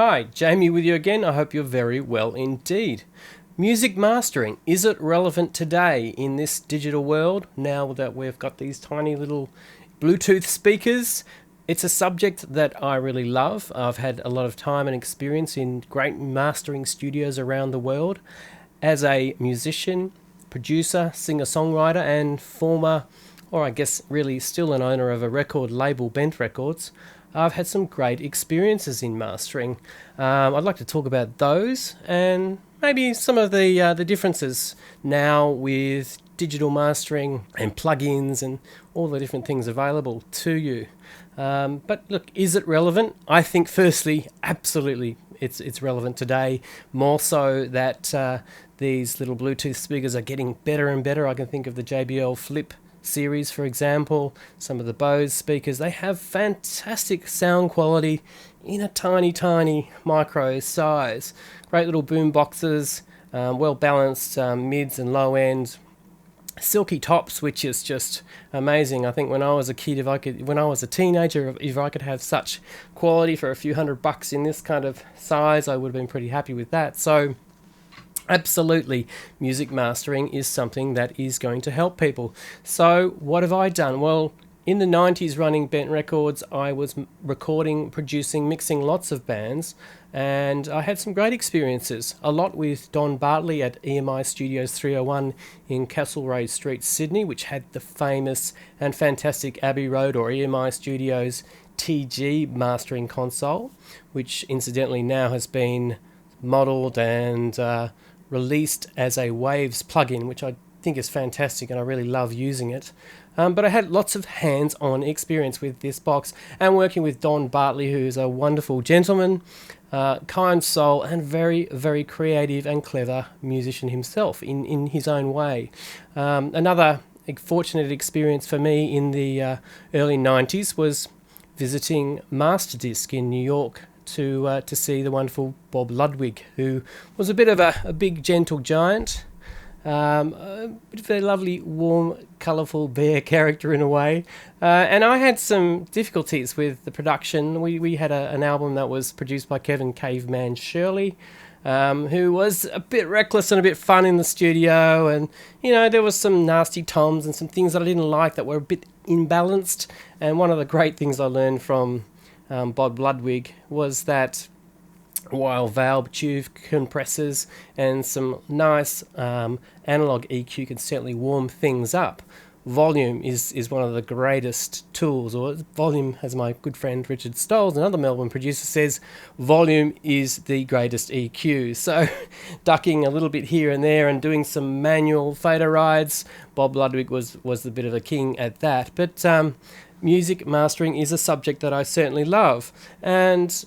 Hi, Jamie with you again. I hope you're very well indeed. Music mastering, is it relevant today in this digital world now that we've got these tiny little Bluetooth speakers? It's a subject that I really love. I've had a lot of time and experience in great mastering studios around the world. As a musician, producer, singer-songwriter and former, or I guess really still an owner of a record label, Bent Records, I've had some great experiences in mastering. I'd like to talk about those and maybe some of the differences now with digital mastering and plugins and all the different things available to you. But look, is it relevant? I think firstly, absolutely it's relevant today, more so that these little Bluetooth speakers are getting better and better. I can think of the JBL Flip series, for example, some of the Bose speakers. They have fantastic sound quality in a tiny micro size. Great little boom boxes, well balanced mids and low end, silky tops, which is just amazing. I think when I was a kid, when I was a teenager, if I could have such quality for a few $100 in this kind of size, I would have been pretty happy with that. So absolutely, music mastering is something that is going to help people. So what have I done? Well, in the 90s running Bent Records, I was recording, producing, mixing lots of bands, and I had some great experiences. A lot with Don Bartley at EMI Studios 301 in Castlereagh Street, Sydney, which had the famous and fantastic Abbey Road or EMI Studios TG mastering console, which incidentally now has been modelled and released as a Waves plugin, which I think is fantastic and I really love using it. But I had lots of hands-on experience with this box and working with Don Bartley, who's a wonderful gentleman, kind soul and very creative and clever musician himself in his own way. Another fortunate experience for me in the early 90s was visiting Masterdisc in New York to see the wonderful Bob Ludwig, who was a bit of a big gentle giant, a bit of a lovely warm colourful bear character in a way, and I had some difficulties with the production. We had an album that was produced by Kevin Caveman Shirley, who was a bit reckless and a bit fun in the studio, and there was some nasty toms and some things that I didn't like that were a bit imbalanced. And one of the great things I learned from Bob Ludwig was that while valve tube compressors and some nice analog EQ can certainly warm things up, volume is one of the greatest tools, or volume, as my good friend Richard Stoles, another Melbourne producer, says, volume is the greatest EQ. So ducking a little bit here and there and doing some manual fader rides, Bob Ludwig was a bit of a king at that. But music mastering is a subject that I certainly love, and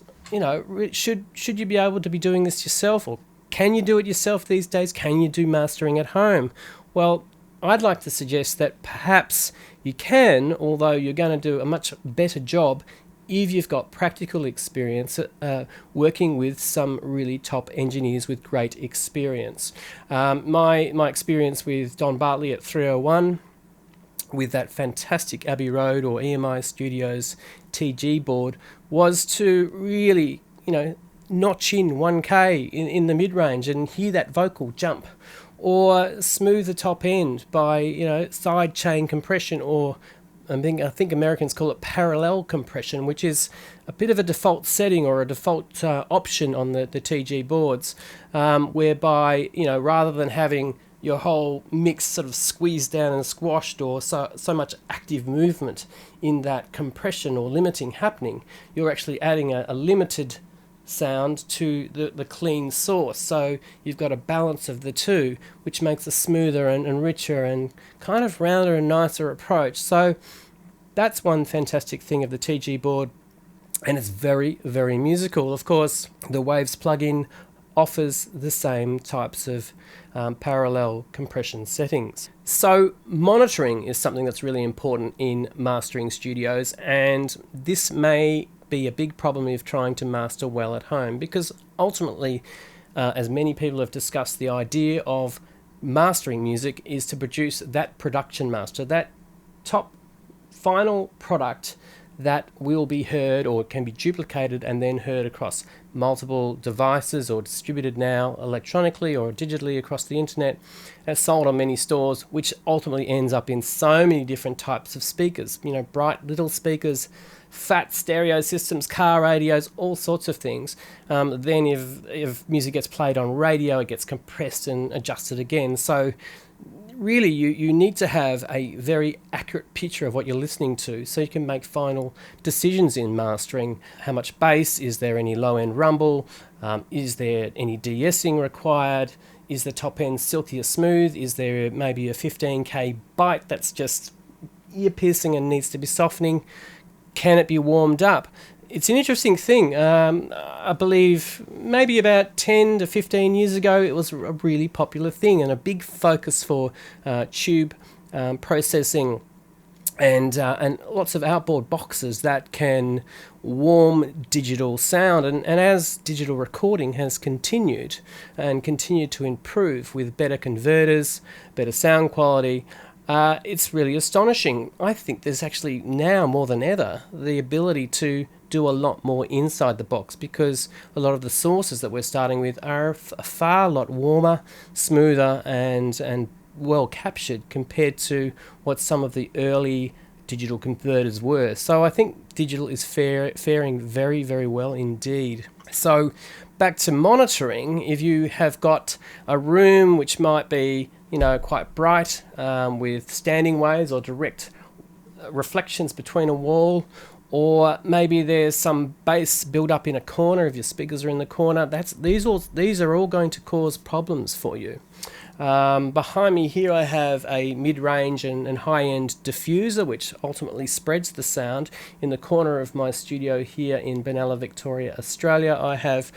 should you be able to be doing this yourself, or can you do it yourself these days? Can you do mastering at home? Well, I'd like to suggest that perhaps you can, although you're going to do a much better job if you've got practical experience working with some really top engineers with great experience. My experience with Don Bartley at 301, with that fantastic Abbey Road or EMI Studios TG board, was to really, notch in 1K in the mid-range and hear that vocal jump, or smooth the top end by, side chain compression, or I think Americans call it parallel compression, which is a bit of a default setting or a default option on the TG boards, whereby, rather than having your whole mix sort of squeezed down and squashed, or so much active movement in that compression or limiting happening, you're actually adding a limited sound to the clean source. So you've got a balance of the two, which makes a smoother and richer and kind of rounder and nicer approach. So that's one fantastic thing of the TG board, and it's very musical. Of course, the Waves plugin offers the same types of parallel compression settings. So monitoring is something that's really important in mastering studios, and this may be a big problem if trying to master well at home, because ultimately, as many people have discussed, the idea of mastering music is to produce that production master, that top final product that will be heard or can be duplicated and then heard across multiple devices or distributed now electronically or digitally across the internet, and sold on many stores, which ultimately ends up in so many different types of speakers, bright little speakers, fat stereo systems, car radios, all sorts of things. Then if music gets played on radio, it gets compressed and adjusted again. So really you need to have a very accurate picture of what you're listening to so you can make final decisions in mastering. How much bass? Is there any low-end rumble? Is there any de-essing required? Is the top end silky or smooth? Is there maybe a 15k bite that's just ear-piercing and needs to be softening? Can it be warmed up? It's an interesting thing. I believe maybe about 10 to 15 years ago, it was a really popular thing and a big focus for tube processing and lots of outboard boxes that can warm digital sound. And as digital recording has continued to improve with better converters, better sound quality, it's really astonishing. I think there's actually now more than ever the ability to do a lot more inside the box because a lot of the sources that we're starting with are a far lot warmer, smoother and well captured compared to what some of the early digital converters were. So I think digital is faring very, very well indeed. So back to monitoring, if you have got a room which might be quite bright with standing waves or direct reflections between a wall, or maybe there's some bass build up in a corner if your speakers are in the corner, these are all going to cause problems for you. Behind me here I have a mid-range and high-end diffuser which ultimately spreads the sound. In the corner of my studio here in Benalla, Victoria, Australia, I have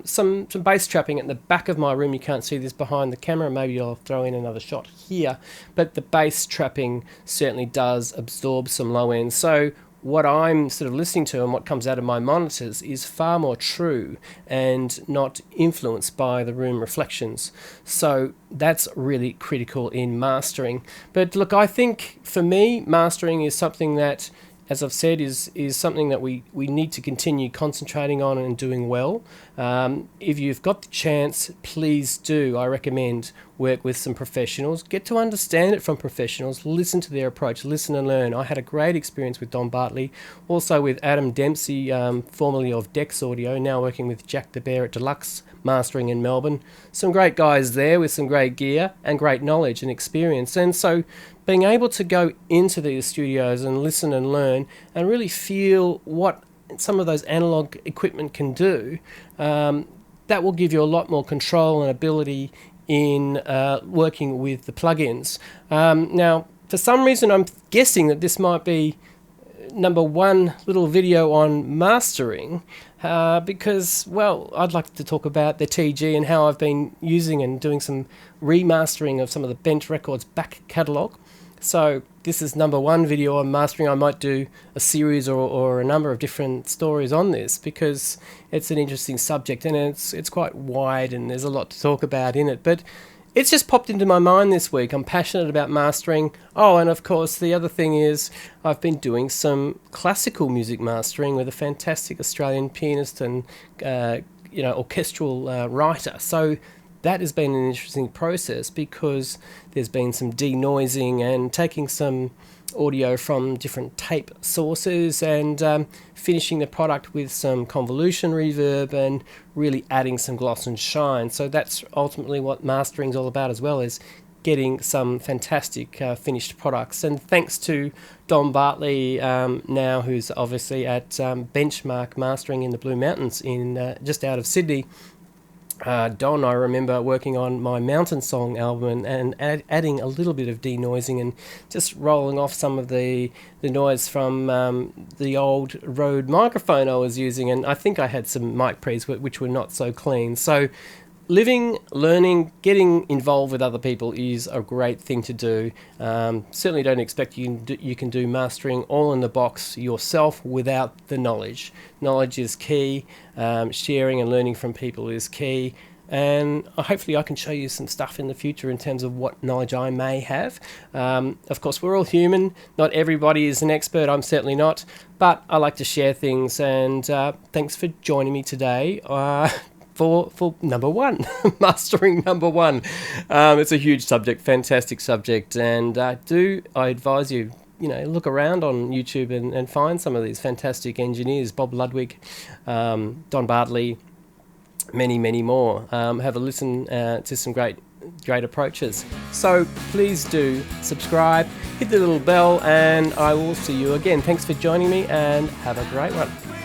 some bass trapping at the back of my room. You can't see this behind the camera, maybe I'll throw in another shot here, but the bass trapping certainly does absorb some low end. So what I'm sort of listening to and what comes out of my monitors is far more true and not influenced by the room reflections. So that's really critical in mastering. But look, I think for me, mastering is something that, as I've said, is something that we need to continue concentrating on and doing well. If you've got the chance, please do. I recommend work with some professionals. Get to understand it from professionals. Listen to their approach. Listen and learn. I had a great experience with Don Bartley, also with Adam Dempsey, formerly of Dex Audio, now working with Jack the Bear at Deluxe Mastering in Melbourne. Some great guys there with some great gear and great knowledge and experience. And so being able to go into these studios and listen and learn and really feel what some of those analog equipment can do, that will give you a lot more control and ability in working with the plugins. Now, for some reason, I'm guessing that this might be number one little video on mastering because, well, I'd like to talk about the TG and how I've been using and doing some remastering of some of the Bench Records back catalogue. So this is number one video on mastering. I might do a series or a number of different stories on this because it's an interesting subject and it's quite wide and there's a lot to talk about in it. But it's just popped into my mind this week. I'm passionate about mastering. Oh, and of course the other thing is I've been doing some classical music mastering with a fantastic Australian pianist and orchestral writer. So that has been an interesting process because there's been some denoising and taking some audio from different tape sources and finishing the product with some convolution reverb and really adding some gloss and shine. So that's ultimately what mastering's all about as well, is getting some fantastic finished products. And thanks to Don Bartley now, who's obviously at Benchmark Mastering in the Blue Mountains in just out of Sydney. Don, I remember working on my Mountain Song album and adding a little bit of denoising and just rolling off some of the noise from the old Rode microphone I was using, and I think I had some mic pre's which were not so clean. So living, learning, getting involved with other people is a great thing to do. Certainly don't expect you can do mastering all in the box yourself without the knowledge. Knowledge is key. Sharing and learning from people is key. and hopefully I can show you some stuff in the future in terms of what knowledge I may have. Of course, we're all human. Not everybody is an expert. I'm certainly not, but I like to share things, and thanks for joining me today for number one, mastering number one. It's a huge subject, fantastic subject, and I advise you, look around on YouTube and find some of these fantastic engineers, Bob Ludwig, Don Bartley, many, many more. Have a listen to some great approaches. So please do subscribe, hit the little bell, and I will see you again. Thanks for joining me, and have a great one.